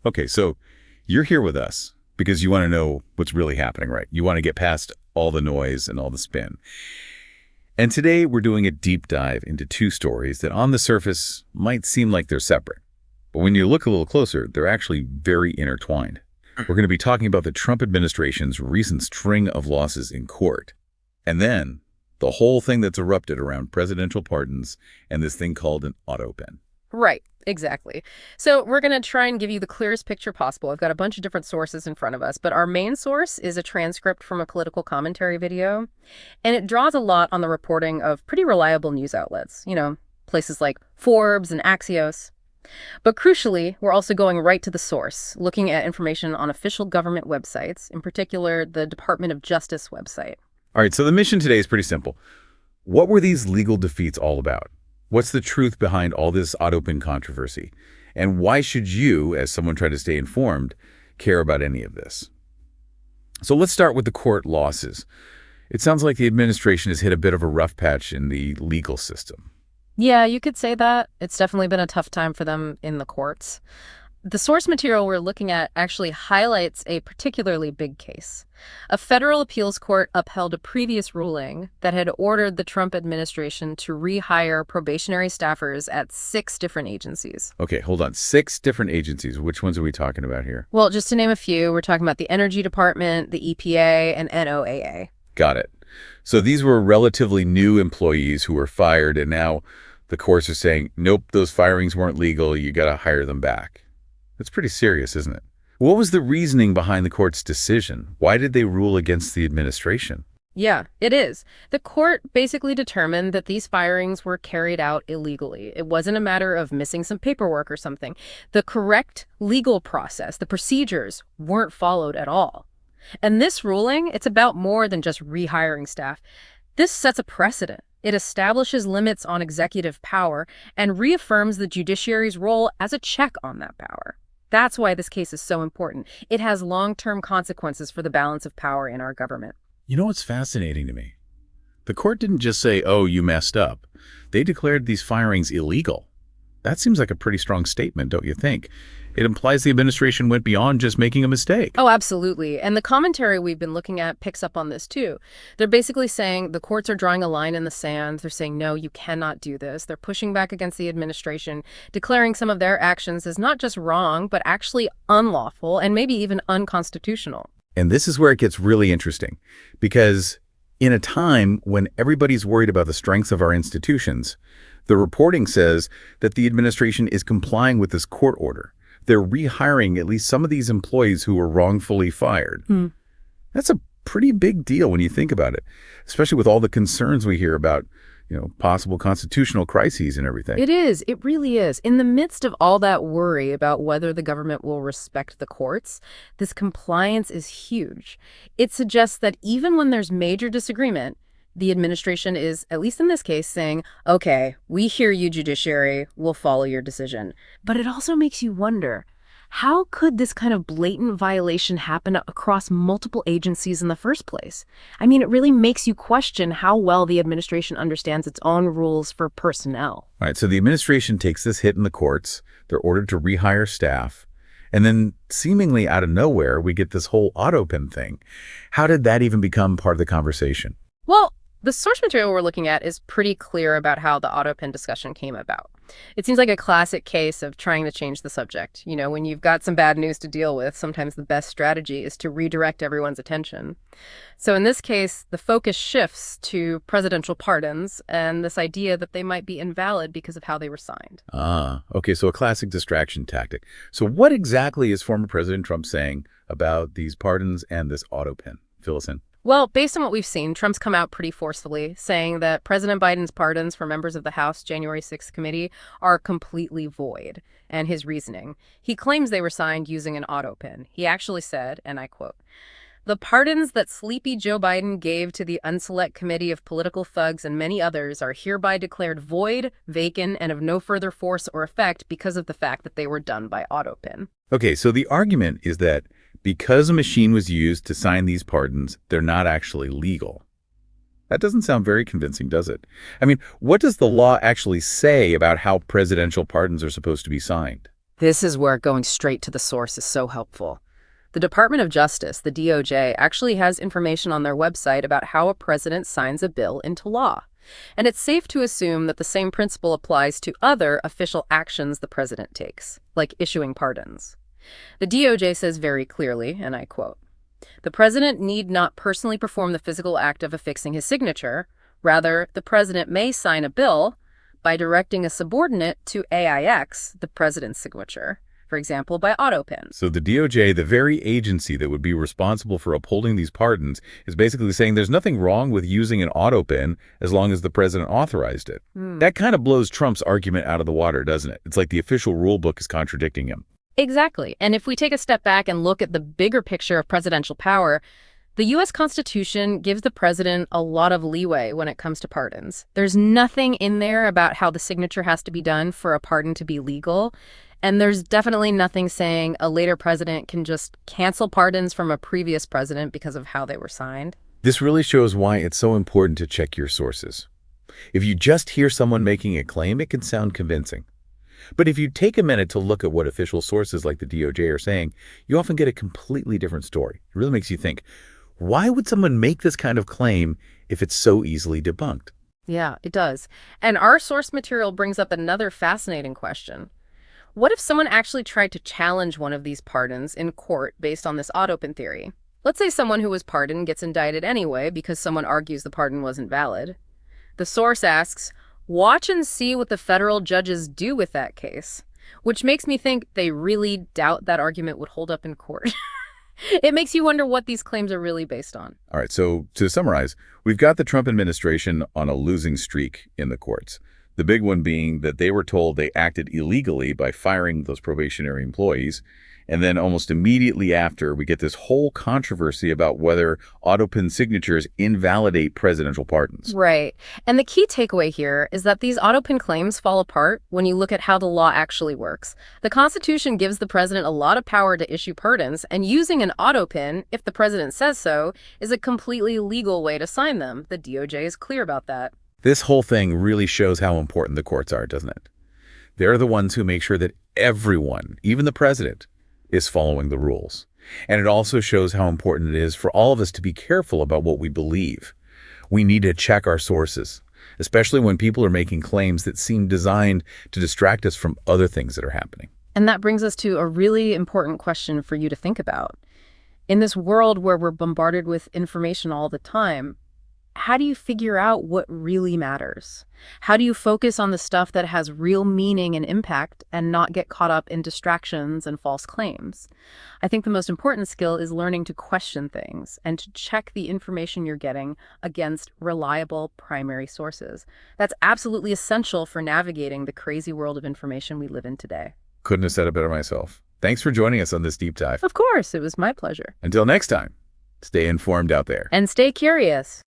Okay, so you're here with us because you want to know what's really happening, right? You want to get past all the noise and all the spin. And today we're doing a deep dive into two stories that on the surface might seem like they're separate. But when you look a little closer, they're actually very intertwined. We're going to be talking about the Trump administration's recent string of losses in court. And then the whole thing that's erupted around presidential pardons and this thing called an Autopen. Right, exactly. So we're going to try and give you the clearest picture possible. I've got a bunch of different sources in front of us, but our main source is a transcript from a political commentary video, and it draws a lot on the reporting of pretty reliable news outlets, places like Forbes and Axios. But crucially, we're also going right to the source, looking at information on official government websites, in particular the Department of Justice website. All right, so the mission today is pretty simple. What were these legal defeats all about? What's the truth behind all this Autopen controversy? And why should you, as someone trying to stay informed, care about any of this? So let's start with the court losses. It sounds like the administration has hit a bit of a rough patch in the legal system. Yeah, you could say that. It's definitely been a tough time for them in the courts. The source material we're looking at actually highlights a particularly big case. A federal appeals court upheld a previous ruling that had ordered the Trump administration to rehire probationary staffers at 6 different agencies. Okay, hold on. 6 different agencies. Which ones are we talking about here? Well, just to name a few, we're talking about the Energy Department, the EPA, and NOAA. Got it. So these were relatively new employees who were fired, and now the courts are saying, nope, those firings weren't legal. You got to hire them back. That's pretty serious, isn't it? What was the reasoning behind the court's decision? Why did they rule against the administration? Yeah, it is. The court basically determined that these firings were carried out illegally. It wasn't a matter of missing some paperwork or something. The correct legal process, the procedures, weren't followed at all. And this ruling, it's about more than just rehiring staff. This sets a precedent. It establishes limits on executive power and reaffirms the judiciary's role as a check on that power. That's why this case is so important. It has long-term consequences for the balance of power in our government. You know what's fascinating to me? The court didn't just say, oh, you messed up. They declared these firings illegal. That seems like a pretty strong statement, don't you think? It implies the administration went beyond just making a mistake. Oh, absolutely. And the commentary we've been looking at picks up on this too. They're basically saying the courts are drawing a line in the sand. They're saying, no, you cannot do this. They're pushing back against the administration, declaring some of their actions as not just wrong, but actually unlawful and maybe even unconstitutional. And this is where it gets really interesting, because in a time when everybody's worried about the strengths of our institutions, the reporting says that the administration is complying with this court order. They're rehiring at least some of these employees who were wrongfully fired. That's a pretty big deal when you think about it, especially with all the concerns we hear about, possible constitutional crises and everything. It is. It really is. In the midst of all that worry about whether the government will respect the courts, this compliance is huge. It suggests that even when there's major disagreement, the administration is, at least in this case, saying, okay, we hear you, judiciary, we'll follow your decision. But it also makes you wonder, how could this kind of blatant violation happen across multiple agencies in the first place? I mean, it really makes you question how well the administration understands its own rules for personnel. All right, so the administration takes this hit in the courts. They're ordered to rehire staff. And then seemingly out of nowhere, we get this whole Autopen thing. How did that even become part of the conversation? Well, the source material we're looking at is pretty clear about how the Autopen discussion came about. It seems like a classic case of trying to change the subject. When you've got some bad news to deal with, sometimes the best strategy is to redirect everyone's attention. So in this case, the focus shifts to presidential pardons and this idea that they might be invalid because of how they were signed. Okay, so a classic distraction tactic. So what exactly is former President Trump saying about these pardons and this Autopen? Fill us in. Well, based on what we've seen, Trump's come out pretty forcefully, saying that President Biden's pardons for members of the House January 6th committee are completely void, and his reasoning. He claims they were signed using an Autopen. He actually said, and I quote, "The pardons that sleepy Joe Biden gave to the unselect committee of political thugs and many others are hereby declared void, vacant, and of no further force or effect because of the fact that they were done by Autopen." Okay, so the argument is that because a machine was used to sign these pardons, they're not actually legal. That doesn't sound very convincing, does it? I mean, what does the law actually say about how presidential pardons are supposed to be signed? This is where going straight to the source is so helpful. The Department of Justice, the DOJ, actually has information on their website about how a president signs a bill into law. And it's safe to assume that the same principle applies to other official actions the president takes, like issuing pardons. The DOJ says very clearly, and I quote, "The president need not personally perform the physical act of affixing his signature. Rather, the president may sign a bill by directing a subordinate to AIX, the president's signature, for example, by Autopen." So the DOJ, the very agency that would be responsible for upholding these pardons, is basically saying there's nothing wrong with using an Autopen as long as the president authorized it. That kind of blows Trump's argument out of the water, doesn't it? It's like the official rule book is contradicting him. Exactly. And if we take a step back and look at the bigger picture of presidential power, the U.S. Constitution gives the president a lot of leeway when it comes to pardons. There's nothing in there about how the signature has to be done for a pardon to be legal. And there's definitely nothing saying a later president can just cancel pardons from a previous president because of how they were signed. This really shows why it's so important to check your sources. If you just hear someone making a claim, it can sound convincing. But if you take a minute to look at what official sources like the DOJ are saying, you often get a completely different story. It really makes you think, why would someone make this kind of claim if it's so easily debunked? Yeah, it does. And our source material brings up another fascinating question. What if someone actually tried to challenge one of these pardons in court based on this Autopen theory? Let's say someone who was pardoned gets indicted anyway because someone argues the pardon wasn't valid. The source asks, watch and see what the federal judges do with that case, which makes me think they really doubt that argument would hold up in court. It makes you wonder what these claims are really based on. All right, so to summarize, we've got the Trump administration on a losing streak in the courts. The big one being that they were told they acted illegally by firing those probationary employees. And then almost immediately after, we get this whole controversy about whether Autopen signatures invalidate presidential pardons. Right. And the key takeaway here is that these Autopen claims fall apart when you look at how the law actually works. The Constitution gives the president a lot of power to issue pardons, and using an Autopen, if the president says so, is a completely legal way to sign them. The DOJ is clear about that. This whole thing really shows how important the courts are, doesn't it? They're the ones who make sure that everyone, even the president, is following the rules. And it also shows how important it is for all of us to be careful about what we believe. We need to check our sources, especially when people are making claims that seem designed to distract us from other things that are happening. And that brings us to a really important question for you to think about. In this world where we're bombarded with information all the time, how do you figure out what really matters? How do you focus on the stuff that has real meaning and impact and not get caught up in distractions and false claims? I think the most important skill is learning to question things and to check the information you're getting against reliable primary sources. That's absolutely essential for navigating the crazy world of information we live in today. Couldn't have said it better myself. Thanks for joining us on this deep dive. Of course, it was my pleasure. Until next time, stay informed out there. And stay curious.